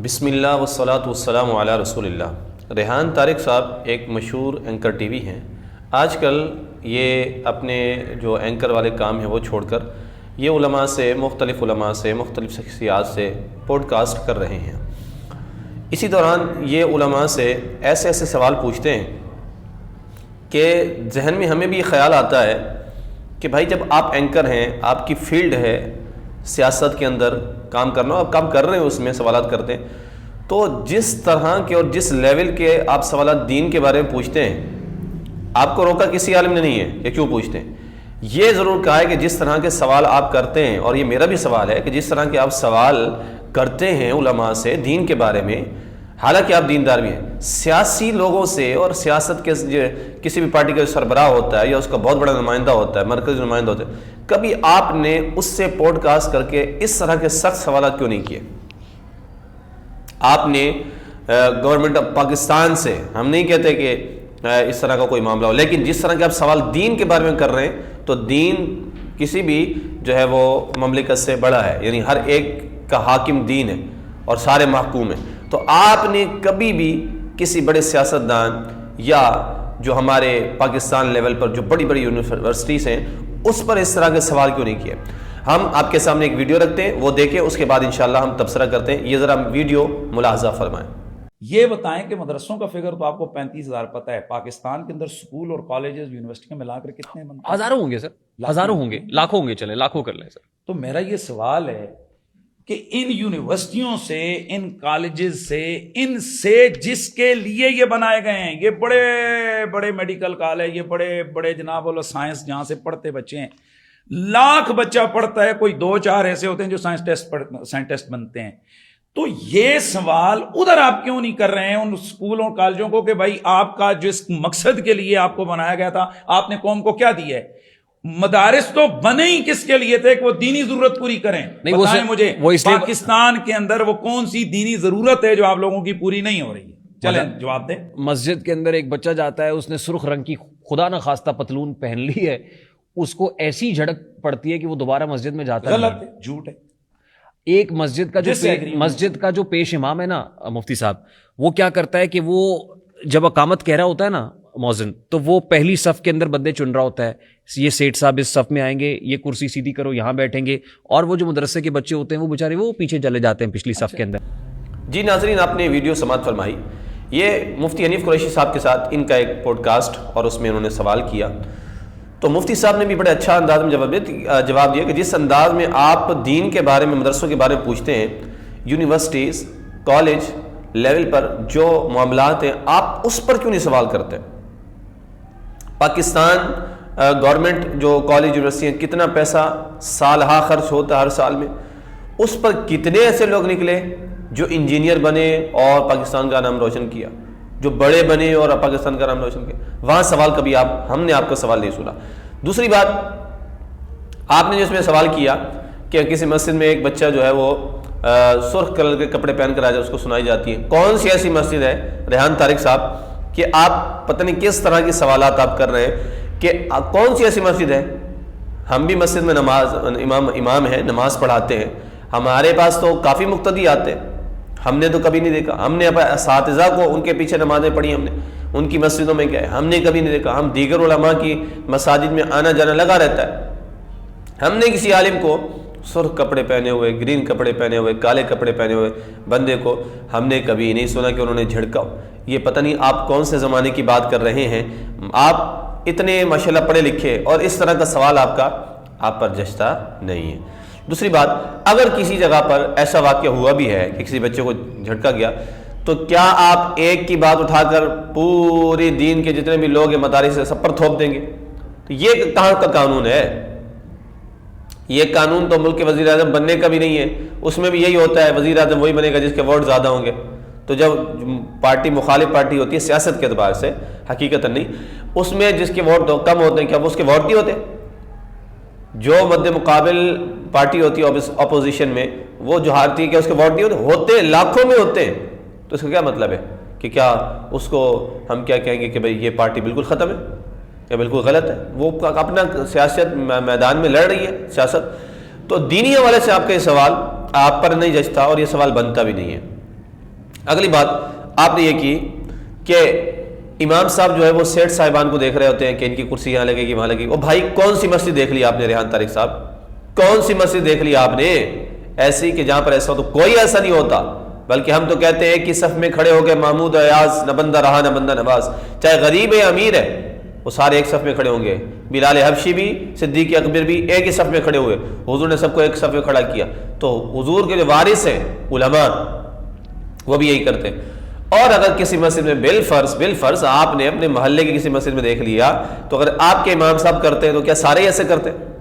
بسم اللہ والصلاۃ والسلام علی رسول اللہ۔ ریحان طارق صاحب ایک مشہور اینکر ٹی وی ہیں۔ آج کل یہ اپنے جو اینکر والے کام ہیں وہ چھوڑ کر یہ علماء سے مختلف شخصیات سے پوڈ کاسٹ کر رہے ہیں۔ اسی دوران یہ علماء سے ایسے سوال پوچھتے ہیں کہ ذہن میں ہمیں بھی یہ خیال آتا ہے کہ بھائی جب آپ اینکر ہیں، آپ کی فیلڈ ہے سیاست کے اندر کام کرنا، آپ کام کر رہے ہیں، اس میں سوالات کرتے ہیں، تو جس طرح کے اور جس لیول کے آپ سوالات دین کے بارے میں پوچھتے ہیں، آپ کو روکا کسی عالم نے نہیں ہے کہ کیوں پوچھتے ہیں۔ یہ ضرور کہا ہے کہ جس طرح کے سوال آپ کرتے ہیں، اور یہ میرا بھی سوال ہے کہ جس طرح کے آپ سوال کرتے ہیں علماء سے دین کے بارے میں، حالانکہ آپ دیندار بھی ہیں، سیاسی لوگوں سے اور سیاست کے کسی بھی پارٹی کا سربراہ ہوتا ہے یا اس کا بہت بڑا نمائندہ ہوتا ہے، مرکزی نمائندہ ہوتا ہے، کبھی آپ نے اس سے پوڈ کاسٹ کر کے اس طرح کے سخت سوالات کیوں نہیں کیے؟ آپ نے گورنمنٹ آف پاکستان سے، ہم نہیں کہتے کہ اس طرح کا کوئی معاملہ ہو، لیکن جس طرح کے آپ سوال دین کے بارے میں کر رہے ہیں، تو دین کسی بھی جو ہے وہ مملکت سے بڑا ہے، یعنی ہر ایک کا حاکم دین ہے اور سارے محکوم ہیں۔ تو آپ نے کبھی بھی کسی بڑے سیاستدان یا جو ہمارے پاکستان لیول پر جو بڑی بڑی یونیورسٹیز ہیں اس پر اس طرح کے سوال کیوں نہیں کیے؟ ہم آپ کے سامنے ایک ویڈیو رکھتے ہیں، وہ دیکھیں، اس کے بعد انشاءاللہ ہم تبصرہ کرتے ہیں۔ یہ ذرا ویڈیو ملاحظہ فرمائیں۔ یہ بتائیں کہ مدرسوں کا فگر تو آپ کو 35,000 پتہ ہے، پاکستان کے اندر سکول اور کالجز یونیورسٹیاں ملا کر کتنے بنتے ہیں؟ ہزاروں ہوں گے سر، ہزاروں ہوں گے، لاکھوں ہوں گے، چلیں لاکھوں کر لیں سر۔ تو میرا یہ سوال ہے کہ ان یونیورسٹیوں سے، ان کالجز سے، ان سے جس کے لیے یہ بنائے گئے ہیں، یہ بڑے بڑے میڈیکل کالج، یہ بڑے بڑے جناب والا سائنس جہاں سے پڑھتے بچے ہیں، لاکھ بچہ پڑھتا ہے، کوئی 2-4 ایسے ہوتے ہیں جو سائنٹسٹ بنتے ہیں۔ تو یہ سوال ادھر آپ کیوں نہیں کر رہے ہیں ان اسکولوں کالجوں کو کہ بھائی آپ کا جس مقصد کے لیے آپ کو بنایا گیا تھا، آپ نے قوم کو کیا دیا ہے؟ مدارس تو بنے ہی کس کے لیے تھے کہ وہ دینی ضرورت پوری کریں؟ بتائیں مجھے پاکستان کے اندر وہ کون سی دینی ضرورت ہے جو آپ لوگوں کی پوری نہیں ہو رہی ہے؟ چلیں جواب دیں۔ مسجد کے اندر ایک بچہ جاتا ہے، اس نے سرخ رنگ کی خدا نہ خواستہ پتلون پہن لی ہے، اس کو ایسی جھڑک پڑتی ہے کہ وہ دوبارہ مسجد میں جاتا ہے۔ غلط ہے، جھوٹ ہے۔ ایک مسجد کا جو پیش امام ہے نا مفتی صاحب، وہ کیا کرتا ہے کہ وہ جب اقامت کہہ رہا ہوتا ہے نا مؤذن، تو وہ پہلی صف کے اندر بندے چن رہا ہوتا ہے، یہ سیٹ صاحب اس صف میں آئیں گے، یہ کرسی سیدھی کرو، یہاں بیٹھیں گے، اور وہ جو مدرسے کے بچے ہوتے ہیں وہ بیچارے وہ پیچھے چلے جاتے ہیں پچھلی صف کے اندر۔ جی ناظرین، آپ نے ویڈیو سماعت فرمائی، یہ مفتی حنیف قریشی صاحب کے ساتھ ان کا ایک پوڈ کاسٹ، اور اس میں انہوں نے سوال کیا، تو مفتی صاحب نے بھی بڑے اچھا انداز میں جواب دیا کہ جس انداز میں آپ دین کے بارے میں، مدرسوں کے بارے میں پوچھتے ہیں، یونیورسٹیز کالج لیول پر جو معاملات ہیں، آپ اس پر کیوں نہیں سوال کرتے؟ پاکستان گورنمنٹ جو کالج یونیورسٹی ہیں، کتنا پیسہ سالہا خرچ ہوتا ہے ہر سال میں، اس پر کتنے ایسے لوگ نکلے جو انجینئر بنے اور پاکستان کا نام روشن کیا، جو بڑے بنے اور پاکستان کا نام روشن کیا؟ وہاں سوال کبھی ہم نے آپ کا سوال نہیں سنا۔ دوسری بات، آپ نے جس میں سوال کیا کہ کسی مسجد میں ایک بچہ جو ہے وہ سرخ کلر کے کپڑے پہن کر آ جائے، اس کو سنائی جاتی ہے، کون سی ایسی مسجد ہے ریحان طارق صاحب کہ آپ پتہ نہیں کس طرح کے سوالات آپ کر رہے ہیں کہ کون سی ایسی مسجد ہے؟ ہم بھی مسجد میں نماز امام ہیں، نماز پڑھاتے ہیں، ہمارے پاس تو کافی مقتدی آتے ہیں، ہم نے تو کبھی نہیں دیکھا، ہم نے اساتذہ کو ان کے پیچھے نمازیں پڑھی، ہم نے ان کی مسجدوں میں کیا ہے ہم نے کبھی نہیں دیکھا، ہم دیگر علماء کی مساجد میں آنا جانا لگا رہتا ہے، ہم نے کسی عالم کو سرخ کپڑے پہنے ہوئے، گرین کپڑے پہنے ہوئے، کالے کپڑے پہنے ہوئے بندے کو ہم نے کبھی نہیں سنا کہ انہوں نے جھڑکا ہو۔ یہ پتہ نہیں آپ کون سے زمانے کی بات کر رہے ہیں، آپ اتنے ماشاءاللہ پڑھے لکھے اور اس طرح کا سوال آپ پر جچتا نہیں ہے۔ دوسری بات، اگر کسی جگہ پر ایسا واقعہ ہوا بھی ہے کہ کسی بچے کو جھٹکا گیا، تو کیا آپ ایک کی بات اٹھا کر پوری دین کے جتنے بھی لوگ ہیں مدارس سے سب پر تھوپ دیں گے؟ تو یہ کہاں کا قانون ہے؟ یہ قانون تو ملک کے وزیر اعظم بننے کا بھی نہیں ہے، اس میں بھی یہی ہوتا ہے، وزیر اعظم وہی بنے گا جس کے ووٹ زیادہ ہوں گے۔ تو جب پارٹی مخالف پارٹی ہوتی ہے سیاست کے اعتبار سے، حقیقت نہیں، اس میں جس کے ووٹ کم ہوتے ہیں، کیا وہ اس کے ووٹ نہیں ہوتے؟ جو مد مقابل پارٹی ہوتی ہے اپوزیشن میں، وہ جو ہارتی ہے، کیا اس کے ووٹ نہیں ہوتے؟ لاکھوں میں ہوتے ہیں۔ تو اس کا کیا مطلب ہے کہ کیا اس کو ہم کیا کہیں گے کہ بھئی یہ پارٹی بالکل ختم ہے یا بالکل غلط ہے؟ وہ اپنا سیاست میدان میں لڑ رہی ہے سیاست۔ تو دینی حوالے سے آپ کا یہ سوال آپ پر نہیں جچتا اور یہ سوال بنتا بھی نہیں ہے۔ اگلی بات آپ نے یہ کی کہ امام صاحب جو ہے وہ سیٹ صاحبان کو دیکھ رہے ہوتے ہیں کہ ان کی کرسی یہاں لگے گی وہاں لگے گی. وہ بھائی کون سی مسجد دیکھ لی آپ نے ریحان طارق صاحب, کون سی مسجد دیکھ لی آپ نے ایسی کہ جہاں پر ایسا ہو؟ تو کوئی ایسا نہیں ہوتا, بلکہ ہم تو کہتے ہیں کہ صف میں کھڑے ہو گئے محمود ایاز, نہ بندہ رہا نہ بندہ نواز, چاہے غریب ہے امیر ہے, وہ سارے ایک صف میں کھڑے ہوں گے. بلال حبشی بھی, صدیق اکبر بھی ایک ہی صف میں کھڑے ہوئے, حضور نے سب کو ایک صف میں کھڑا کیا. تو حضور کے جو وارث ہیں علماء وہ بھی یہی کرتے ہیں. اور اگر کسی مسجد میں بالفرض آپ نے اپنے محلے کی کسی مسجد میں دیکھ لیا, تو اگر آپ کے امام صاحب کرتے ہیں تو کیا سارے ایسے کرتے ہیں؟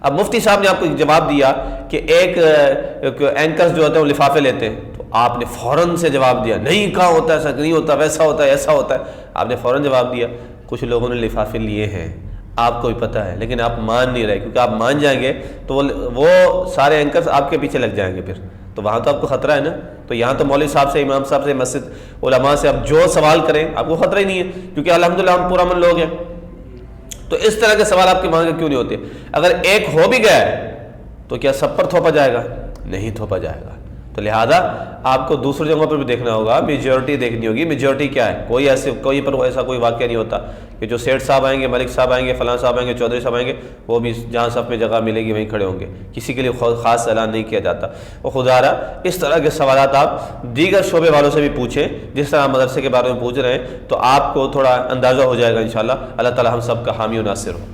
اب مفتی صاحب نے آپ کو جواب دیا کہ ایک اینکرز جو ہوتے ہیں وہ لفافے لیتے ہیں, تو آپ نے فوراً سے جواب دیا نہیں, کہاں ہوتا ہے ایسا, نہیں ہوتا, ویسا ہوتا ہے, ایسا ہوتا ہے. آپ نے فوراً جواب دیا. کچھ لوگوں نے لفافے لیے ہیں, آپ کو بھی پتہ ہے, لیکن آپ مان نہیں رہے, کیونکہ آپ مان جائیں گے تو وہ سارے اینکرز آپ کے پیچھے لگ جائیں گے پھر, تو وہاں تو آپ کو خطرہ ہے نا. تو یہاں تو مولوی صاحب سے, امام صاحب سے, مسجد علماء سے آپ جو سوال کریں آپ کو خطرہ ہی نہیں ہے, کیونکہ الحمدللہ ہم پورا من لوگ ہیں. تو اس طرح کے سوال آپ کے وہاں کیوں نہیں ہوتے؟ اگر ایک ہو بھی گیا ہے تو کیا سب پر تھوپا جائے گا؟ نہیں تھوپا جائے گا. تو لہذا آپ کو دوسری جگہوں پر بھی دیکھنا ہوگا, میجورٹی دیکھنی ہوگی. میجورٹی کیا ہے؟ کوئی ایسا کوئی واقعہ نہیں ہوتا کہ جو سیٹھ صاحب آئیں گے, ملک صاحب آئیں گے, فلاں صاحب آئیں گے, چودھری صاحب آئیں گے, وہ بھی جہاں صف میں جگہ ملے گی وہیں کھڑے ہوں گے. کسی کے لیے خاص اعلان نہیں کیا جاتا. وہ خدا را اس طرح کے سوالات آپ دیگر شعبے والوں سے بھی پوچھیں, جس طرح مدرسے کے بارے میں پوچھ رہے ہیں, تو آپ کو تھوڑا اندازہ ہو جائے گا انشاءاللہ. اللہ تعالی ہم سب کا حامی و ناصر ہو.